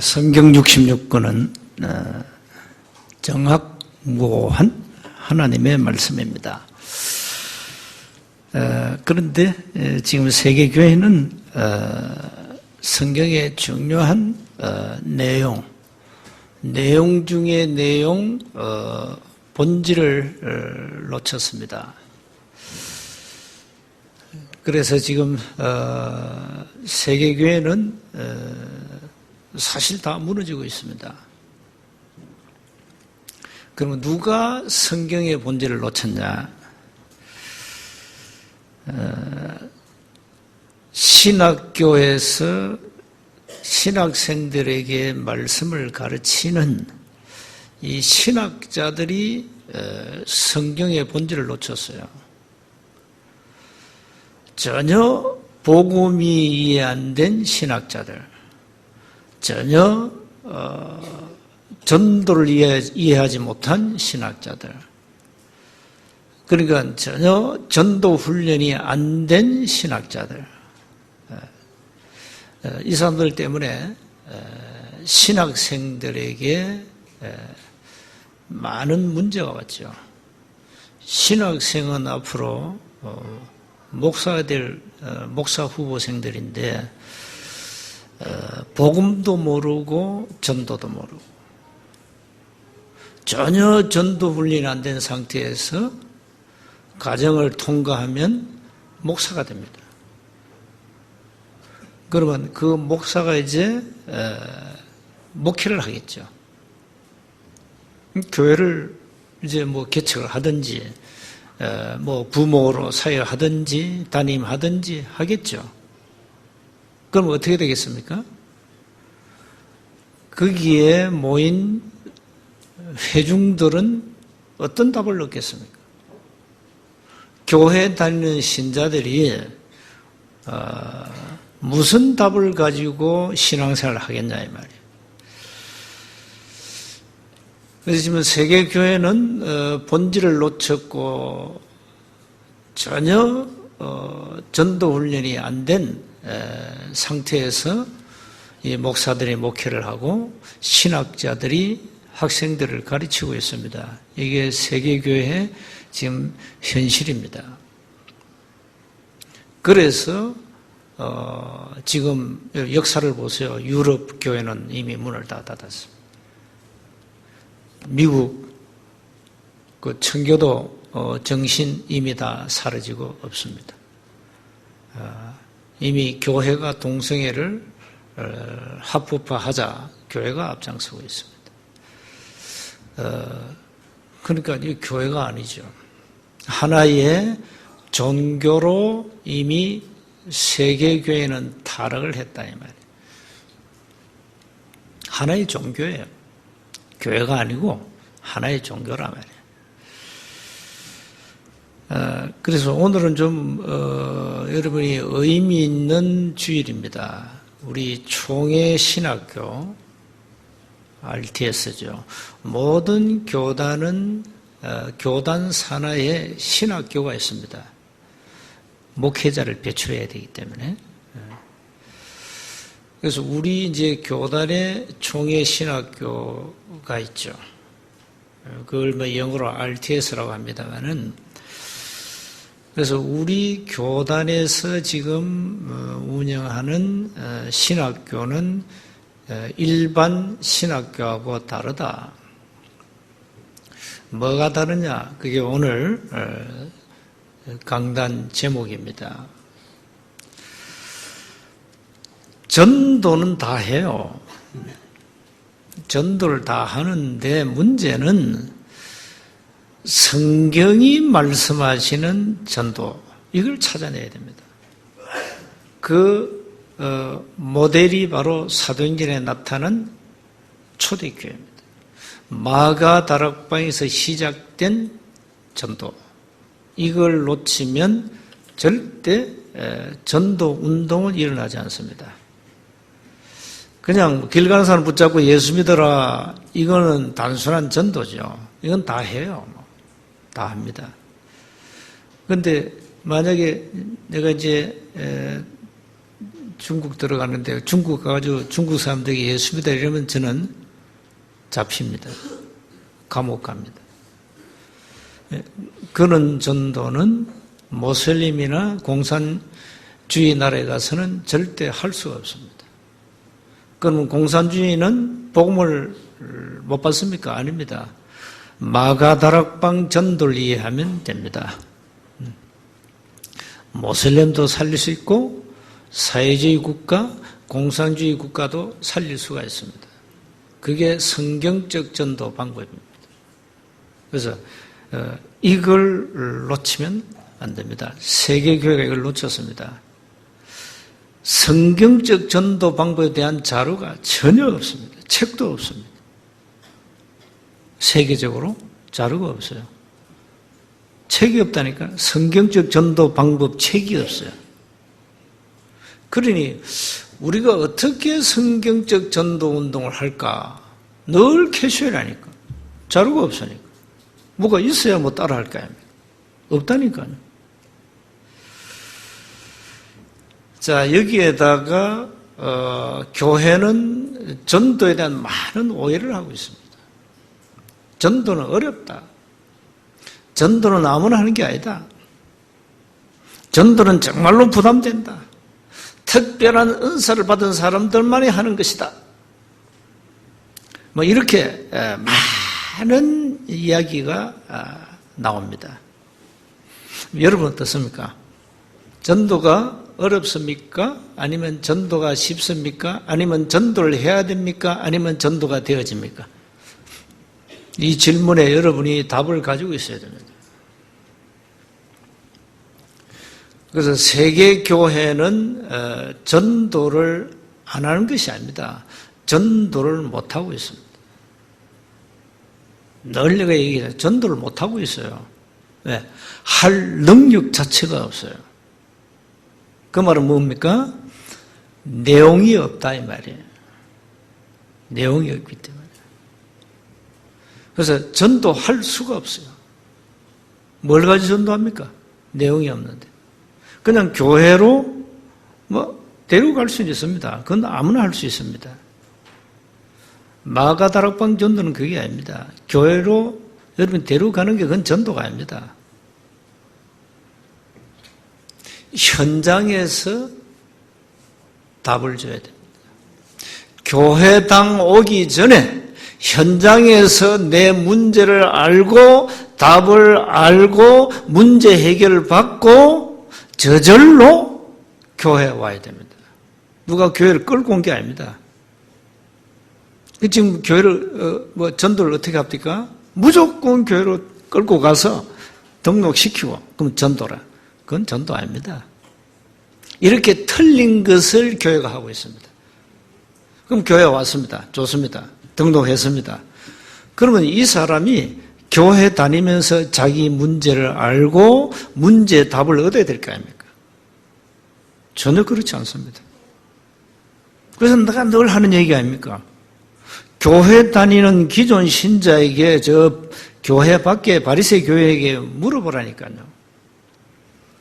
성경 66권은 정확무고한 하나님의 말씀입니다. 그런데 지금 세계교회는 성경의 중요한 내용 중에 내용, 본질을 놓쳤습니다. 그래서 지금 세계교회는 사실 다 무너지고 있습니다. 그러면 누가 성경의 본질을 놓쳤냐? 신학교에서 신학생들에게 말씀을 가르치는 이 신학자들이 성경의 본질을 놓쳤어요. 전혀 복음이 이해 안 된 신학자들, 전혀 전도를 이해하지 못한 신학자들, 그러니까 전혀 전도 훈련이 안 된 신학자들, 이 사람들 때문에 신학생들에게 많은 문제가 왔죠. 신학생은 앞으로 목사가 될 목사 후보생들인데 복음도 모르고 전도도 모르고 전혀 전도 훈련이 안 된 상태에서 과정을 통과하면 목사가 됩니다. 그러면 그 목사가 이제 목회를 하겠죠. 교회를 이제 뭐 개척을 하든지 뭐 부모로 사역하든지 담임하든지 하겠죠. 그럼 어떻게 되겠습니까? 거기에 모인 회중들은 어떤 답을 얻겠습니까? 교회 다니는 신자들이 무슨 답을 가지고 신앙생활을 하겠냐 이 말이에요. 그래서 지금 세계교회는 본질을 놓쳤고 전혀 전도 훈련이 안 된 상태에서 이 목사들이 목회를 하고 신학자들이 학생들을 가르치고 있습니다. 이게 세계교회의 지금 현실입니다. 그래서 지금 역사를 보세요. 유럽 교회는 이미 문을 다 닫았습니다. 미국 그 청교도 정신 이미 다 사라지고 없습니다. 이미 교회가 동성애를 합법화하자 교회가 앞장서고 있습니다. 그러니까 이 교회가 아니죠. 하나의 종교로 이미 세계교회는 타락을 했다 이 말이에요. 하나의 종교예요. 교회가 아니고 하나의 종교란 말이에요. 그래서 오늘은 좀 여러분이 의미 있는 주일입니다. 우리 총회 신학교 RTS죠. 모든 교단은 교단 산하에 신학교가 있습니다. 목회자를 배출해야 되기 때문에. 그래서 우리 이제 교단에 총회 신학교가 있죠. 그걸 뭐 영어로 RTS라고 합니다만은, 그래서 우리 교단에서 지금 운영하는 신학교는 일반 신학교하고 다르다. 뭐가 다르냐? 그게 오늘 강단 제목입니다. 전도는 다 해요. 전도를 다 하는데 문제는 성경이 말씀하시는 전도, 이걸 찾아내야 됩니다. 그 모델이 바로 사도행전에 나타난 초대교회입니다. 마가 다락방에서 시작된 전도, 이걸 놓치면 절대 전도 운동은 일어나지 않습니다. 그냥 길 가는 사람 붙잡고 예수 믿어라, 이거는 단순한 전도죠. 이건 다 해요. 다 합니다. 그런데 만약에 내가 이제 중국 들어가는데 중국 가가지고 중국 사람들이 예수 믿어 이러면 저는 잡힙니다. 감옥 갑니다. 그런 전도는 모슬림이나 공산주의 나라에 가서는 절대 할 수가 없습니다. 그러면 공산주의는 복음을 못 받습니까? 아닙니다. 마가다락방 전도를 이해하면 됩니다. 모슬렘도 살릴 수 있고 사회주의 국가, 공산주의 국가도 살릴 수가 있습니다. 그게 성경적 전도 방법입니다. 그래서 이걸 놓치면 안 됩니다. 세계교회가 이걸 놓쳤습니다. 성경적 전도 방법에 대한 자료가 전혀 없습니다. 책도 없습니다. 세계적으로 자료가 없어요. 책이 없다니까. 성경적 전도 방법 책이 없어요. 그러니 우리가 어떻게 성경적 전도 운동을 할까? 늘 캐슈얼하니까. 자료가 없으니까. 뭐가 있어야 뭐 따라 할 거 아닙니까? 없다니까요. 자, 여기에다가 교회는 전도에 대한 많은 오해를 하고 있습니다. 전도는 어렵다. 전도는 아무나 하는 게 아니다. 전도는 정말로 부담된다. 특별한 은사를 받은 사람들만이 하는 것이다. 뭐 이렇게 많은 이야기가 나옵니다. 여러분 어떻습니까? 전도가 어렵습니까? 아니면 전도가 쉽습니까? 아니면 전도를 해야 됩니까? 아니면 전도가 되어집니까? 이 질문에 여러분이 답을 가지고 있어야 됩니다. 그래서 세계교회는 전도를 안 하는 것이 아닙니다. 전도를 못하고 있습니다. 늘 내가 얘기해요. 전도를 못하고 있어요. 왜? 할 능력 자체가 없어요. 그 말은 뭡니까? 내용이 없다 이 말이에요. 내용이 없기 때문에. 그래서 전도할 수가 없어요. 뭘 가지고 전도합니까? 내용이 없는데. 그냥 교회로 데려갈 수는 있습니다. 그건 아무나 할 수 있습니다. 마가다락방 전도는 그게 아닙니다. 교회로 여러분 데려가는 게 그건 전도가 아닙니다. 현장에서 답을 줘야 됩니다. 교회당 오기 전에 현장에서 내 문제를 알고 답을 알고 문제 해결을 받고 저절로 교회에 와야 됩니다. 누가 교회를 끌고 온 게 아닙니다. 지금 교회를 전도를 어떻게 합니까? 무조건 교회로 끌고 가서 등록시키고 그럼 전도라. 그건 전도 아닙니다. 이렇게 틀린 것을 교회가 하고 있습니다. 그럼 교회에 왔습니다. 좋습니다. 등록했습니다. 그러면 이 사람이 교회 다니면서 자기 문제를 알고 문제 답을 얻어야 될 거 아닙니까? 전혀 그렇지 않습니다. 그래서 내가 늘 하는 얘기 아닙니까? 교회 다니는 기존 신자에게 저 교회 밖에 바리새 교회에게 물어보라니까요.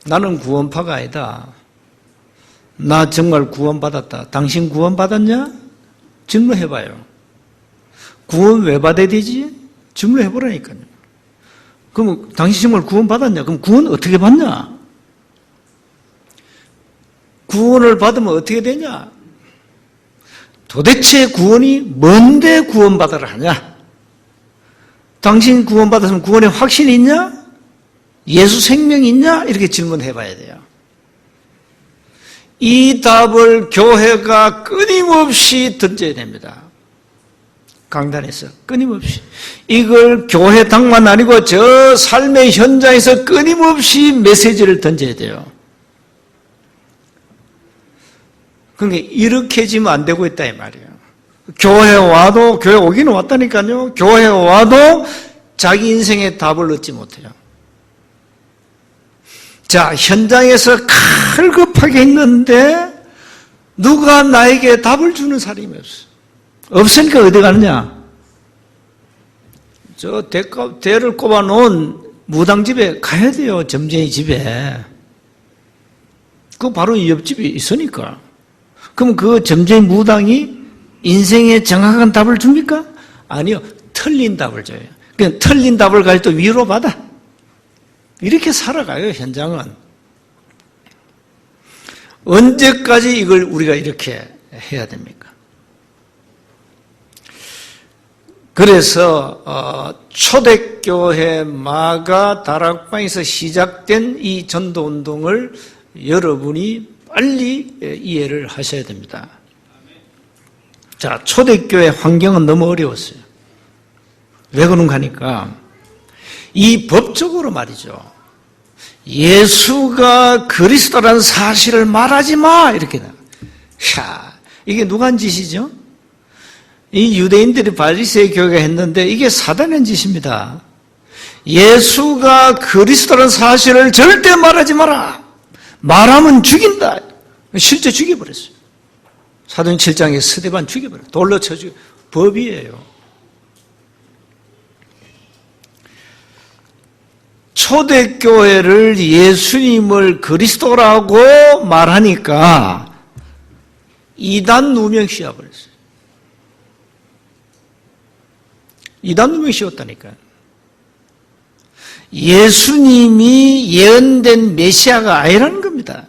나는 구원파가 아니다. 나 정말 구원받았다. 당신 구원받았냐? 질문해봐요. 구원 왜 받아야 되지? 질문해보라니까요. 그럼 당신 정말 구원받았냐? 그럼 구원 어떻게 받냐? 구원을 받으면 어떻게 되냐? 도대체 구원이 뭔데 구원받으라 하냐? 당신 구원받았으면 구원에 확신이 있냐? 예수 생명이 있냐? 이렇게 질문해봐야 돼요. 이 답을 교회가 끊임없이 던져야 됩니다. 강단에서 끊임없이. 이걸 교회당만 아니고 저 삶의 현장에서 끊임없이 메시지를 던져야 돼요. 그러니까 이렇게 지면 안 되고 있다 이 말이에요. 교회 와도, 교회 오기는 왔다니까요. 교회 와도 자기 인생의 답을 얻지 못해요. 자, 현장에서 갈급하게 있는데 누가 나에게 답을 주는 사람이 없어. 없으니까 어디 가느냐? 저 대를 꼽아놓은 무당집에 가야 돼요. 점쟁이 집에. 그 바로 옆집이 있으니까. 그럼 그 점쟁이 무당이 인생에 정확한 답을 줍니까? 아니요. 틀린 답을 줘요. 그냥 틀린 답을 가지고 또 위로받아. 이렇게 살아가요, 현장은. 언제까지 이걸 우리가 이렇게 해야 됩니까? 그래서 초대교회 마가 다락방에서 시작된 이 전도운동을 여러분이 빨리 이해를 하셔야 됩니다. 자, 초대교회 환경은 너무 어려웠어요. 왜 그런가 하니까 이 법적으로 말이죠. 예수가 그리스도라는 사실을 말하지 마 이렇게. 자, 이게 누가 한 짓이죠? 이 유대인들이 바리새인 교회가 했는데 이게 사단의 짓입니다. 예수가 그리스도라는 사실을 절대 말하지 마라. 말하면 죽인다. 실제 죽여버렸어요. 사도행 7장에 스데반 죽여버렸어요. 돌로 쳐 죽여. 법이에요. 초대교회를 예수님을 그리스도라고 말하니까 이단 누명 씌워버렸어요. 이단 누명 씌웠다니까요. 예수님이 예언된 메시아가 아니라는 겁니다.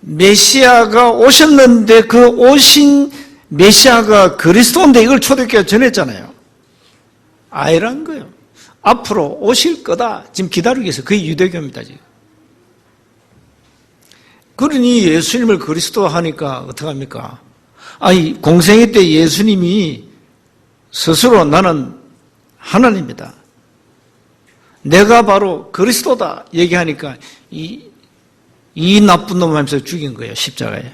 메시아가 오셨는데 그 오신 메시아가 그리스도인데 이걸 초대교회가 전했잖아요. 아니라는 거예요. 앞으로 오실 거다. 지금 기다리고 있어요. 그게 유대교입니다. 지금. 그러니 예수님을 그리스도 하니까 어떡합니까? 아니, 공생애 때 예수님이 스스로 나는 하나님이다. 내가 바로 그리스도다. 얘기하니까 이 나쁜 놈 하면서 죽인 거예요. 십자가에.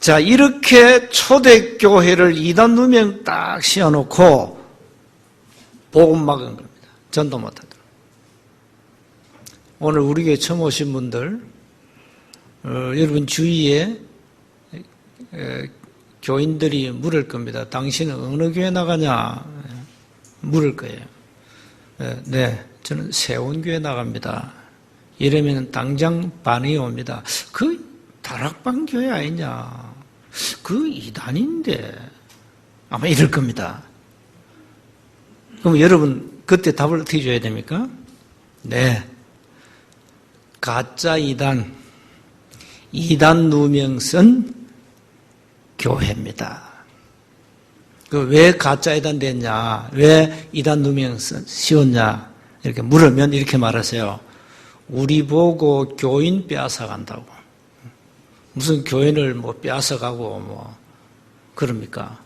자, 이렇게 초대교회를 이단 누명 딱 씌워놓고 복음 막은 겁니다. 전도 못하도록. 오늘 우리 교회 처음 오신 분들, 여러분 주위에 교인들이 물을 겁니다. 당신은 어느 교회 나가냐? 물을 거예요. 네, 저는 세원교회 나갑니다. 이러면 당장 반응이 옵니다. 그 다락방 교회 아니냐? 그 이단인데 아마 이럴 겁니다. 그럼 여러분 그때 답을 어떻게 줘야 됩니까? 네, 가짜 이단 누명 쓴 교회입니다. 왜 가짜 이단 됐냐? 왜 이단 누명 씌웠냐? 이렇게 물으면 이렇게 말하세요. 우리 보고 교인 빼앗아간다고. 무슨 교인을 뭐 빼앗아가고 뭐 그럽니까?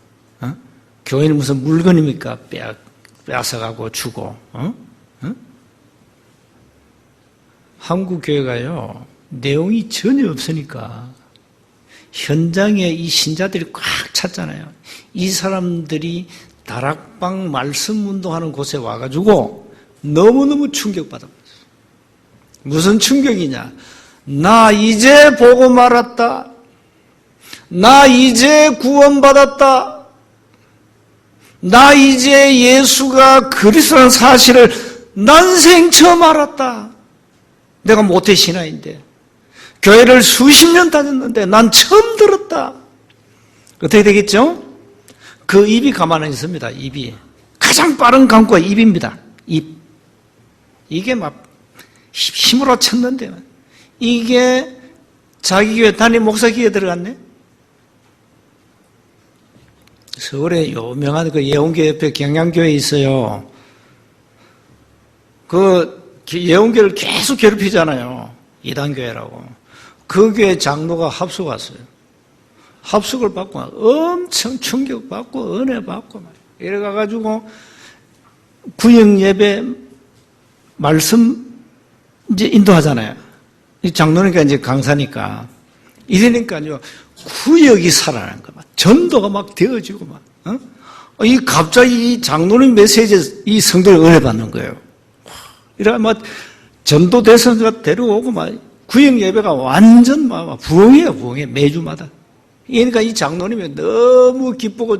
교인은 무슨 물건입니까? 빼앗아가고 주고. 한국 교회가요 내용이 전혀 없으니까 현장에 이 신자들이 꽉 찼잖아요. 이 사람들이 다락방 말씀 운동하는 곳에 와가지고 너무너무 충격받았어요. 무슨 충격이냐? 나 이제 복음 알았다. 나 이제 구원받았다. 나 이제 예수가 그리스도라는 사실을 난생 처음 알았다. 내가 모태신앙인데 교회를 수십 년 다녔는데 난 처음 들었다. 어떻게 되겠죠? 그 입이 가만히 있습니다. 입이. 가장 빠른 강구가 입입니다. 입. 이게 막 힘으로 쳤는데 이게 자기 교회 담임 목사 귀에 들어갔네. 서울에 유명한 그 예원교 옆에 경양교회 있어요. 그 예원교를 계속 괴롭히잖아요. 이단교회라고. 그 교회 장로가 합숙 왔어요. 합숙을 받고 엄청 충격받고 은혜 받고 이래가지고 구역 예배 말씀 이제 인도하잖아요. 이 장로니까 이제 강사니까. 이러니까요, 구역이 살아나는 거 막, 전도가 막 되어지고 막, 이 갑자기 이 장로님 메시지에 이 성도를 은혜 받는 거예요. 이래 막 전도 대선가 데려오고 막 구역 예배가 완전 막 부흥이에요, 부흥해 매주마다. 그러니까 이 장로님이 너무 기쁘고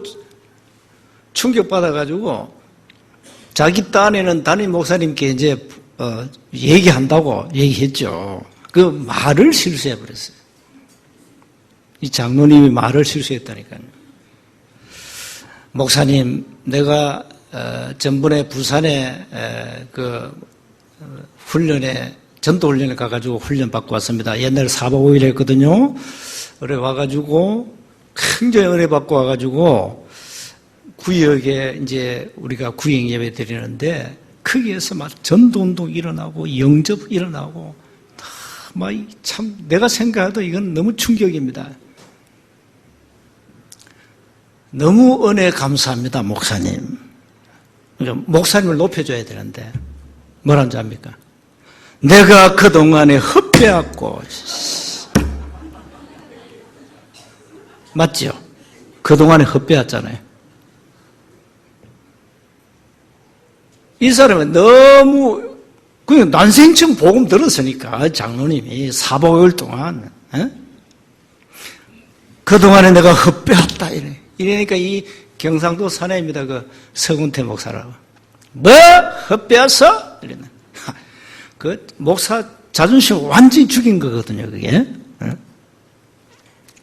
충격받아가지고 자기 딴에는 담임 목사님께 이제 얘기한다고 얘기했죠. 그 말을 실수해버렸어요. 이 장로님이 말을 실수했다니까요. 목사님, 내가 전번에 부산에 훈련에 전도 훈련에 가가지고 훈련 받고 왔습니다. 옛날에 4박 5일 했거든요. 그래 와가지고 굉장히 은혜 받고 와가지고 구역에 이제 우리가 구역 예배 드리는데 거기에서 막 전도 운동 일어나고 영접 일어나고 막 참 내가 생각해도 이건 너무 충격입니다. 너무 은혜 감사합니다, 목사님. 그러니까 목사님을 높여줘야 되는데 뭐라는 줄 압니까? 내가 그동안에 헛배웠고 맞죠? 그동안에 헛배웠잖아요. 이 사람은 너무 그냥 난생처럼 복음 들었으니까 장로님이 4박 5일 동안 그동안에 내가 헛배웠다 이래. 이러니까 이 경상도 사내입니다. 그 서군태 목사라고. 뭐? 헛배웠어? 이러네. 그 목사 자존심 완전히 죽인 거거든요, 그게.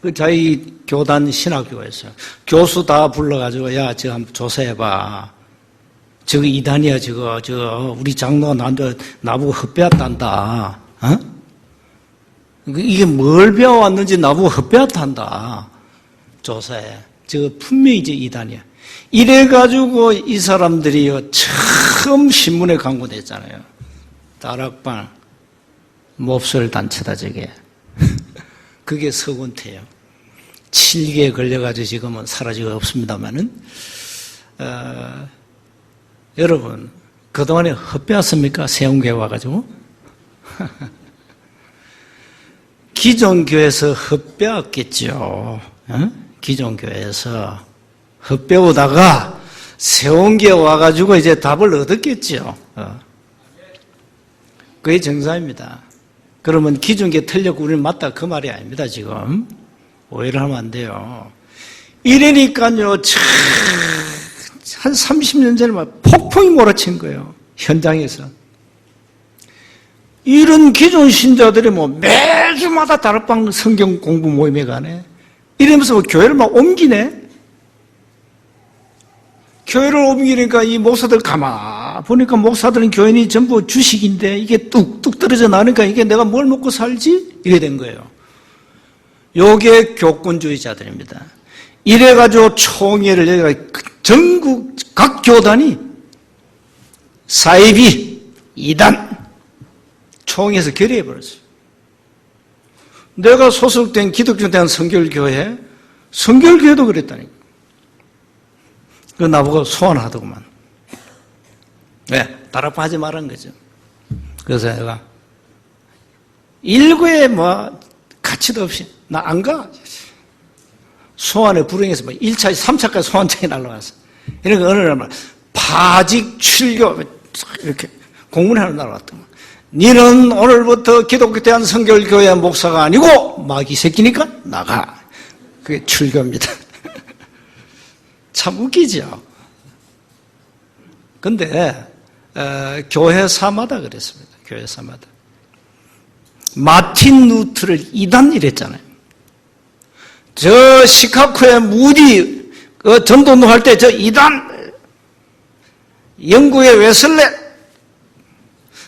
그 저희 교단 신학교에서 교수 다 불러가지고 야, 저거 한번 조사해봐. 저거 이단이야, 저거 우리 장로가 나보고 헛배웠단다. 어? 이게 뭘 배워왔는지 나보고 헛배웠단다. 조사해. 저거 분명히 이제 이단이야. 이래가지고 이 사람들이요, 처음 신문에 광고됐잖아요. 다락방, 몹쓸 단체다, 저게. 그게 서군태예요. 7개에 걸려가지고 지금은 사라지고 없습니다만은, 여러분, 그동안에 헛배웠습니까? 세운교회 와가지고? 기존 교회에서 헛배웠겠죠. 기존 교회에서 헛배우다가 세운교회 와가지고 이제 답을 얻었겠죠. 그게 정상입니다. 그러면 기존 교회 틀렸고 우리는 맞다 그 말이 아닙니다. 지금 오해를 하면 안 돼요. 이러니까요, 한 30년 전에 막 폭풍이 몰아친 거예요. 현장에서. 이런 기존 신자들이 뭐 매주마다 다락방 성경 공부 모임에 가네. 이러면서 뭐 교회를 막 옮기네. 교회를 옮기니까 이 목사들 보니까 목사들은 교인이 전부 주식인데 이게 뚝뚝 떨어져 나니까 이게 내가 뭘 먹고 살지? 이래 된 거예요. 요게 교권주의자들입니다. 이래가지고 총회를 여기가 전국 각 교단이 사이비, 이단 총회에서 결의해버렸어요. 내가 소속된 기독교 대한 성결교회도 그랬다니까. 그 나보고 소원하더구만. 왜? 다락방 하지 말란 거죠. 그래서 내가 일구에 뭐 가치도 없이 나 안 가. 소환에 불응해서 뭐 1차, 3차까지 소환장이 날라왔어. 이러니까 어느 날 파직 출교 이렇게 공문이 하나 날아왔더만. 니는 오늘부터 기독교 대한 성결교회 목사가 아니고 마귀 새끼니까 나가. 그게 출교입니다. 참 웃기죠. 근데 교회사마다 그랬습니다. 교회사마다. 마틴 루터를 이단 이랬잖아요. 저 시카고의 무디 전도운동할 때 저 이단, 영국의 웨슬레,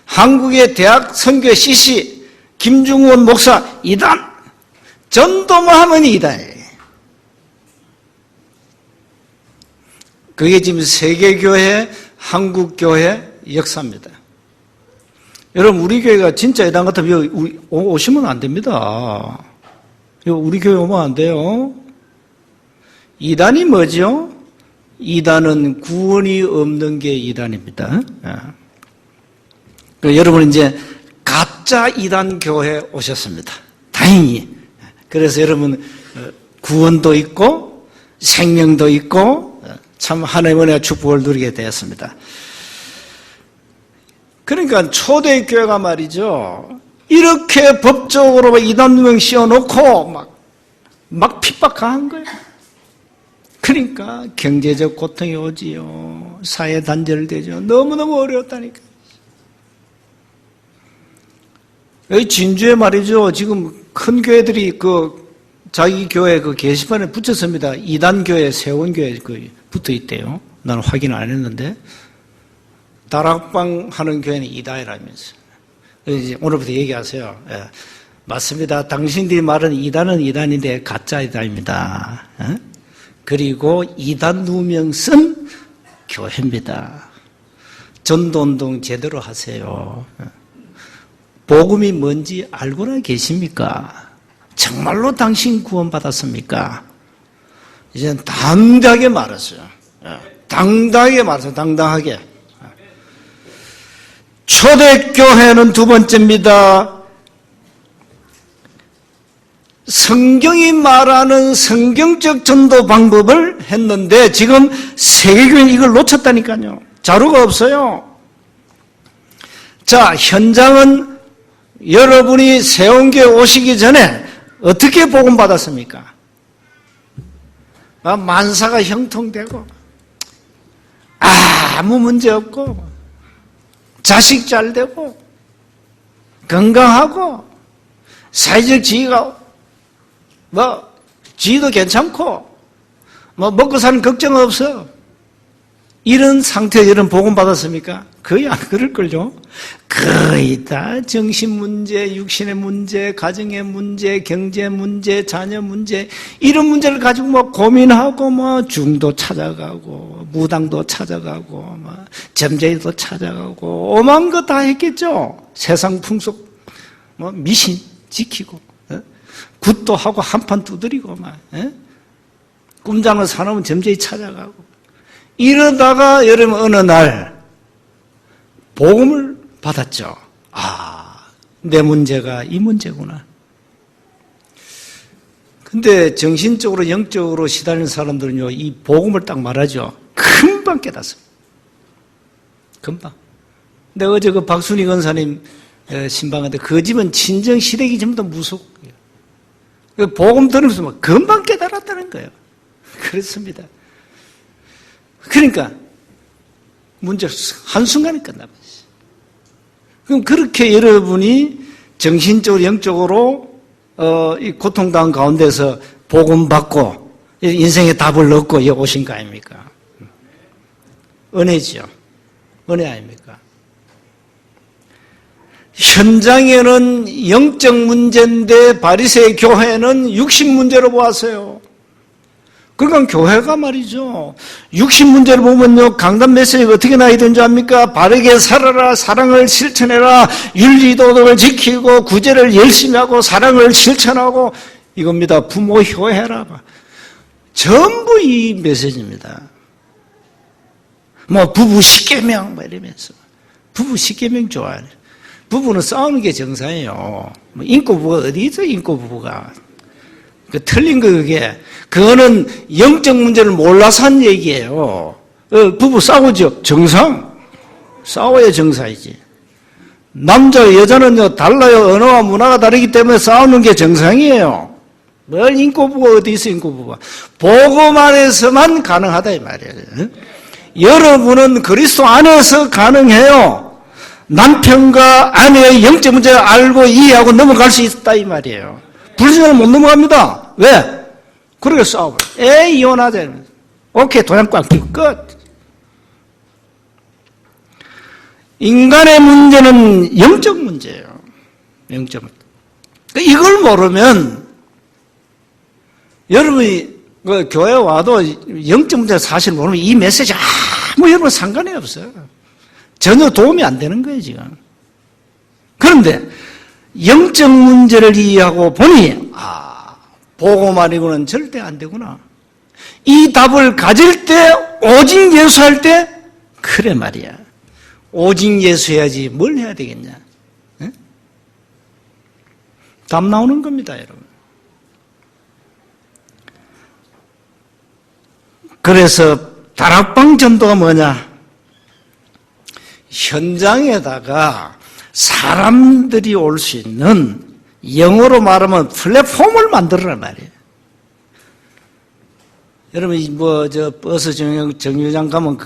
한국의 대학 선교회 CC 김중원 목사 이단, 전도만 하면 이단이에요. 그게 지금 세계교회, 한국교회 역사입니다. 여러분, 우리 교회가 진짜 이단 같으면 여기 오시면 안 됩니다. 우리 교회 오면 안 돼요. 이단이 뭐죠? 이단은 구원이 없는 게 이단입니다. 여러분 이제 가짜 이단 교회 오셨습니다. 다행히. 그래서 여러분 구원도 있고 생명도 있고 참 하나님의 은혜와 축복을 누리게 되었습니다. 그러니까 초대교회가 말이죠. 이렇게 법적으로 이단 누명 씌워놓고 막 핍박한 거예요. 그러니까 경제적 고통이 오지요. 사회 단절되죠. 너무너무 어려웠다니까. 여기 진주에 말이죠. 지금 큰 교회들이 자기 교회 게시판에 붙였습니다. 이단교회, 세원교회 붙어 있대요. 나는 확인 안 했는데. 다락방 하는 교회는 이단이라면서. 이제 오늘부터 얘기하세요. 예. 맞습니다. 당신들이 말은 이단은 이단인데 가짜 이단입니다. 예? 그리고 이단 누명 쓴 교회입니다. 전도운동 제대로 하세요. 복음이 뭔지 알고나 계십니까? 정말로 당신 구원받았습니까? 이제는 당당하게 말했어요. 당당하게 말했어요. 당당하게. 초대교회는 두 번째입니다. 성경이 말하는 성경적 전도 방법을 했는데 지금 세계교회는 이걸 놓쳤다니까요. 자료가 없어요. 자, 현장은 여러분이 세운교회 오시기 전에 어떻게 복음 받았습니까? 만사가 형통되고 아무 문제 없고 자식 잘 되고 건강하고 사회적 지위가 지위도 괜찮고 먹고 사는 걱정 없어. 이런 상태에 이런 복음 받았습니까? 거의 안 그럴걸요? 거의 다 정신 문제, 육신의 문제, 가정의 문제, 경제 문제, 자녀 문제, 이런 문제를 가지고 고민하고 중도 찾아가고, 무당도 찾아가고, 점쟁이도 찾아가고, 오만 거 다 했겠죠? 세상 풍속, 미신 지키고, 굿도 하고 한판 두드리고, 꿈장을 사놓으면 점쟁이 찾아가고, 이러다가 여러분 어느 날 복음을 받았죠. 내 문제가 이 문제구나. 근데 정신적으로 영적으로 시달리는 사람들은요, 이 복음을 딱 말하죠. 금방 깨닫습니다. 금방. 근데 어제 박순희 권사님 신방한테 그 집은 친정 시댁이 전부 다 무속이에요. 복음 들으면서 금방 깨달았다는 거예요. 그렇습니다. 그러니까 문제 한순간에 끝나버렸어요. 그럼 그렇게 여러분이 정신적으로 영적으로 이 고통당한 가운데서 복음 받고 인생의 답을 얻고 여기 오신 거 아닙니까? 은혜죠. 은혜 아닙니까? 현장에는 영적 문제인데 바리새의 교회는 육신 문제로 보았어요. 그러니까 교회가 말이죠. 육신 문제를 보면요, 강단 메시지가 어떻게 나야 되는 줄 압니까? 바르게 살아라, 사랑을 실천해라, 윤리도덕을 지키고 구제를 열심히 하고 사랑을 실천하고 이겁니다. 부모 효해라. 전부 이 메시지입니다. 부부 십계명 이러면서 부부 십계명 좋아해. 부부는 싸우는 게 정상이에요. 인꼬부가 어디 있어요? 인꼬부부가. 틀린 거 그게. 그거는 영적 문제를 몰라서 한 얘기예요. 부부 싸우죠. 정상. 싸워야 정상이지. 남자 여자는요 달라요. 언어와 문화가 다르기 때문에 싸우는 게 정상이에요. 뭘 인꼬부가 어디 있어 인꼬부가. 복음 안에서만 가능하다 이 말이에요. 여러분은 그리스도 안에서 가능해요. 남편과 아내의 영적 문제를 알고 이해하고 넘어갈 수 있다 이 말이에요. 불신자는 못 넘어갑니다. 왜? 그러게 싸워. 이혼하자. 오케이, 도장 꽉 끼고 끝. 인간의 문제는 영적 문제예요. 영적 문제. 이걸 모르면 여러분이 교회 와도 영적 문제 사실 모르면 이 메시지 아무 여러분 상관이 없어요. 전혀 도움이 안 되는 거예요, 지금. 그런데 영적 문제를 이해하고 보니 복음 아니고는 절대 안 되구나. 이 답을 가질 때 오직 예수할 때 그래 말이야. 오직 예수해야지 뭘 해야 되겠냐. 에? 답 나오는 겁니다, 여러분. 그래서 다락방 전도가 뭐냐? 현장에다가 사람들이 올 수 있는 영어로 말하면 플랫폼을 만들어란 말이에요. 여러분, 버스 정류장 가면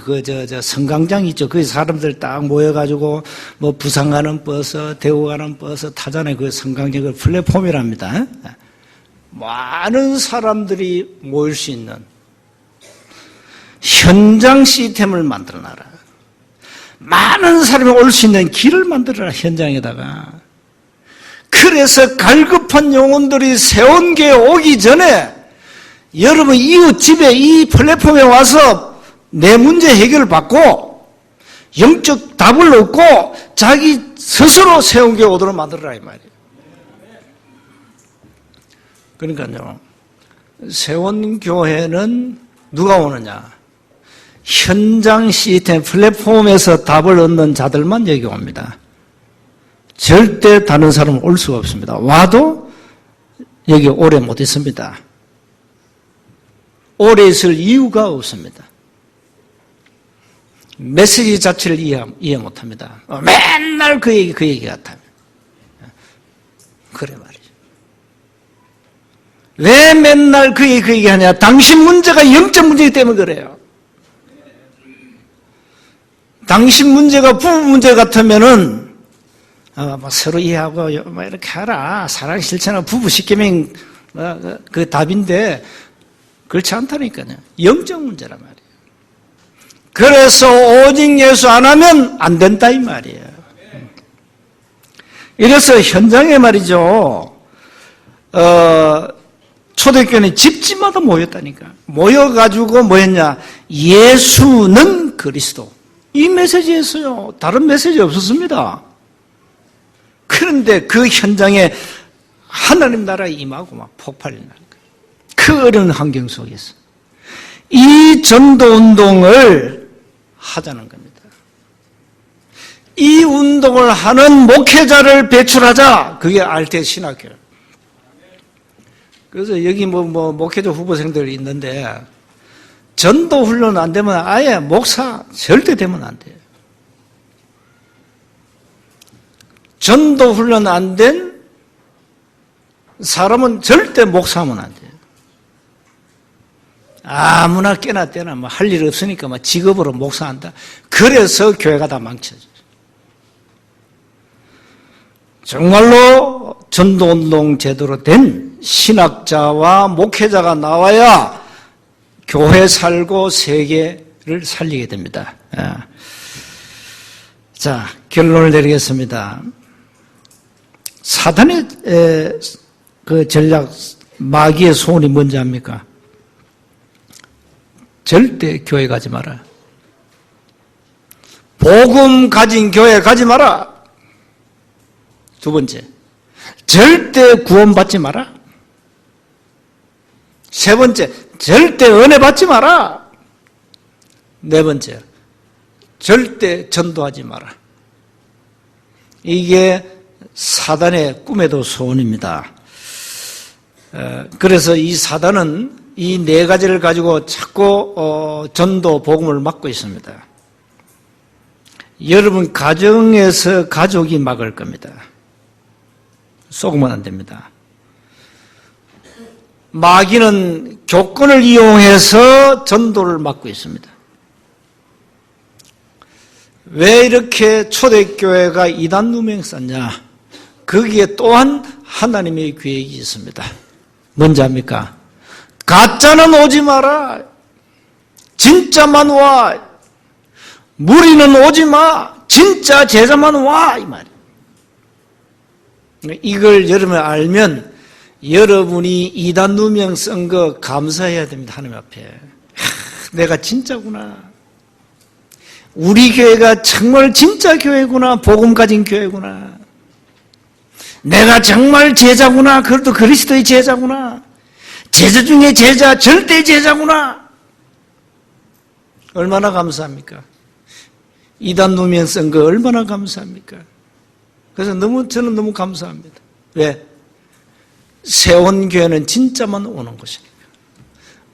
성강장 있죠. 거기 사람들 딱 모여가지고, 부산 가는 버스, 대구 가는 버스 타잖아요. 그 성강장, 그 플랫폼이랍니다. 많은 사람들이 모일 수 있는 현장 시스템을 만들어놔라. 많은 사람이 올 수 있는 길을 만들어라, 현장에다가. 그래서 갈급한 영혼들이 세원교에 오기 전에 여러분 이웃 집에 이 플랫폼에 와서 내 문제 해결을 받고 영적 답을 얻고 자기 스스로 세운교회 오도록 만들어라 이 말이에요. 그러니까요, 세원교회는 누가 오느냐? 현장 시스템 플랫폼에서 답을 얻는 자들만 여기 옵니다. 절대 다른 사람은 올 수가 없습니다. 와도 여기 오래 못 있습니다. 오래 있을 이유가 없습니다. 메시지 자체를 이해 못합니다. 맨날 그 얘기 같아요. 그래 말이죠. 왜 맨날 그 얘기 하냐? 당신 문제가 영적 문제이기 때문에 그래요. 당신 문제가 부부 문제 같으면은 서로 이해하고 이렇게 하라. 사랑 실천하고 부부 십계명 그 답인데 그렇지 않다니까요. 영적 문제란 말이에요. 그래서 오직 예수 안 하면 안 된다 이 말이에요. 이래서 현장에 말이죠. 초대교회는 집집마다 모였다니까. 모여가지고 뭐였냐? 예수는 그리스도. 이 메시지였어요. 다른 메시지 없었습니다. 그런데 그 현장에 하나님 나라 임하고 막 폭발이 나니까. 그 어려운 환경 속에서 이 전도 운동을 하자는 겁니다. 이 운동을 하는 목회자를 배출하자. 그게 알테 신학교예요. 그래서 여기 목회자 후보생들이 있는데 전도 훈련 안 되면 아예 목사 절대 되면 안 돼요. 전도 훈련 안 된 사람은 절대 목사하면 안 돼요. 아무나 깨나 때나 할 일 없으니까 직업으로 목사한다. 그래서 교회가 다 망쳐져요. 정말로 전도운동 제대로 된 신학자와 목회자가 나와야 교회 살고 세계를 살리게 됩니다. 자, 결론을 내리겠습니다. 사단의 그 전략, 마귀의 소원이 뭔지 압니까? 절대 교회 가지 마라. 복음 가진 교회 가지 마라. 두 번째, 절대 구원받지 마라. 세 번째, 절대 은혜 받지 마라. 네 번째, 절대 전도하지 마라. 이게 사단의 꿈에도 소원입니다. 그래서 이 사단은 이 네 가지를 가지고 자꾸 전도 복음을 막고 있습니다. 여러분 가정에서 가족이 막을 겁니다. 속으면 안 됩니다. 마귀는 교권을 이용해서 전도를 막고 있습니다. 왜 이렇게 초대교회가 이단 누명 썼냐? 거기에 또한 하나님의 계획이 있습니다. 뭔지 압니까? 가짜는 오지 마라. 진짜만 와. 무리는 오지 마. 진짜 제자만 와. 이 말이에요. 이걸 여러분이 알면 여러분이 이단 누명 쓴 거 감사해야 됩니다. 하나님 앞에. 내가 진짜구나. 우리 교회가 정말 진짜 교회구나. 복음 가진 교회구나. 내가 정말 제자구나. 그것도 그리스도의 제자구나. 제자 중에 제자, 절대 제자구나. 얼마나 감사합니까? 이단 누명 쓴 거 얼마나 감사합니까? 그래서 저는 너무 감사합니다. 왜? 세원교회는 진짜만 오는 것이니까.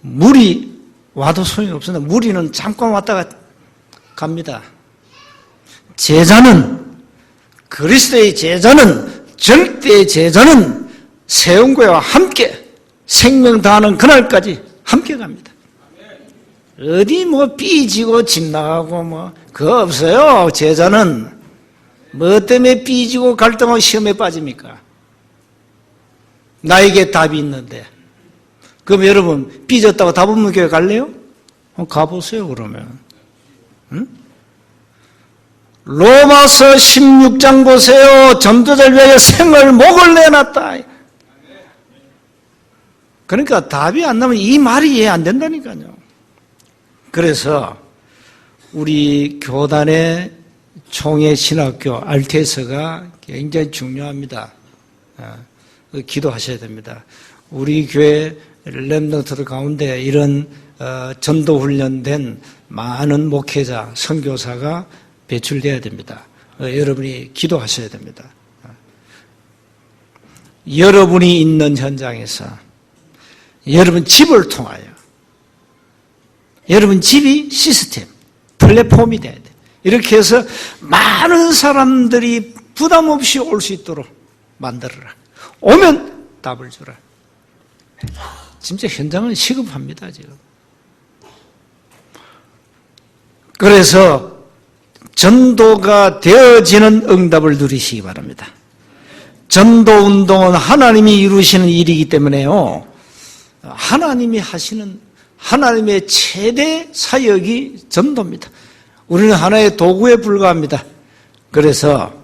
무리 와도 소용이 없습니다. 무리는 잠깐 왔다가 갑니다. 제자는, 그리스도의 제자는, 절대 제자는 세원교회와 함께 생명 다하는 그날까지 함께 갑니다. 어디 뭐 삐지고 집 나가고 뭐 그거 없어요. 제자는 뭐 때문에 삐지고 갈등하고 시험에 빠집니까? 나에게 답이 있는데. 그럼 여러분 삐졌다고 답 없는 교회 갈래요? 가보세요 그러면. 응? 로마서 16장 보세요. 전도자를 위하여 생을 목을 내놨다. 그러니까 답이 안 나면 이 말이 이해 안 된다니까요. 그래서 우리 교단의 총회신학교 RTS가 굉장히 중요합니다. 기도하셔야 됩니다. 우리 교회 렘넌트들 가운데 이런 전도훈련된 많은 목회자, 선교사가 배출돼야 됩니다. 여러분이 기도하셔야 됩니다. 여러분이 있는 현장에서 여러분 집을 통하여 여러분 집이 시스템, 플랫폼이 돼야 돼. 이렇게 해서 많은 사람들이 부담 없이 올 수 있도록 만들어라. 오면 답을 주라. 진짜 현장은 시급합니다, 지금. 그래서 전도가 되어지는 응답을 누리시기 바랍니다. 전도운동은 하나님이 이루시는 일이기 때문에요. 하나님이 하시는 하나님의 최대 사역이 전도입니다. 우리는 하나의 도구에 불과합니다. 그래서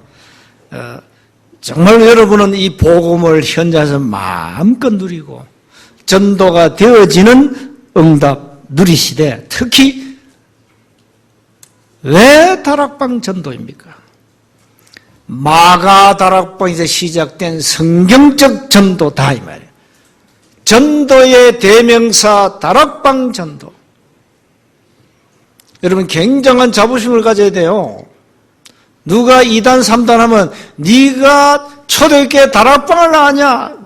정말 여러분은 이 복음을 현장에서 마음껏 누리고 전도가 되어지는 응답 누리시되 특히 왜 다락방 전도입니까? 마가 다락방에서 시작된 성경적 전도다 이 말이에요. 전도의 대명사 다락방 전도. 여러분 굉장한 자부심을 가져야 돼요. 누가 2단 3단 하면 네가 초대교회 다락방을 아냐?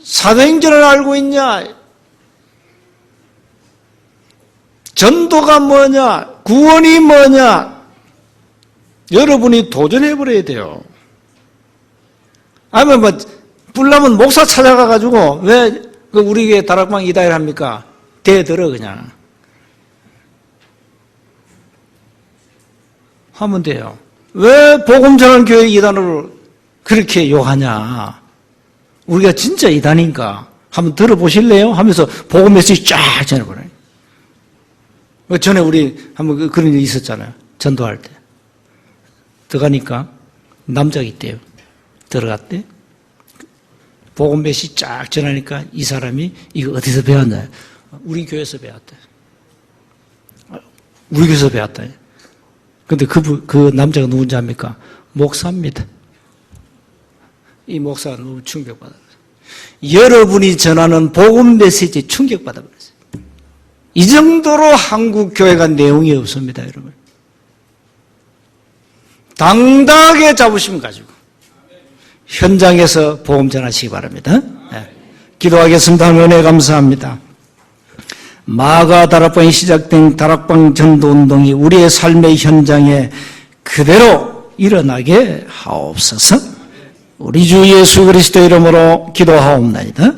사도행전을 알고 있냐? 전도가 뭐냐? 구원이 뭐냐? 여러분이 도전해버려야 돼요. 아니면 뭐 뿔나면 목사 찾아가가지고 왜 우리 교회 다락방 이다일 합니까? 대들어 그냥. 하면 돼요. 왜 복음 전하는 교회 이단을 그렇게 욕하냐? 우리가 진짜 이단인가? 한번 들어보실래요? 하면서 복음 메시지 쫙 전해버려요. 전에 우리 한번 그런 일이 있었잖아요. 전도할 때. 들어가니까 남자가 있대요. 들어갔대. 복음 메시지 쫙 전하니까 이 사람이 이거 어디서 배웠나요? 우리 교회에서 배웠대. 우리 교회에서 배웠다. 근데 그 남자가 누군지 압니까? 목사입니다. 이 목사가 너무 충격받았어요. 여러분이 전하는 복음 메시지에 충격받아버렸어요. 이 정도로 한국 교회가 내용이 없습니다, 여러분. 당당하게 자부심 가지고 현장에서 복음 전하시기 바랍니다. 네. 기도하겠습니다. 은혜 감사합니다. 마가 다락방이 시작된 다락방 전도운동이 우리의 삶의 현장에 그대로 일어나게 하옵소서. 우리 주 예수 그리스도 이름으로 기도하옵나이다.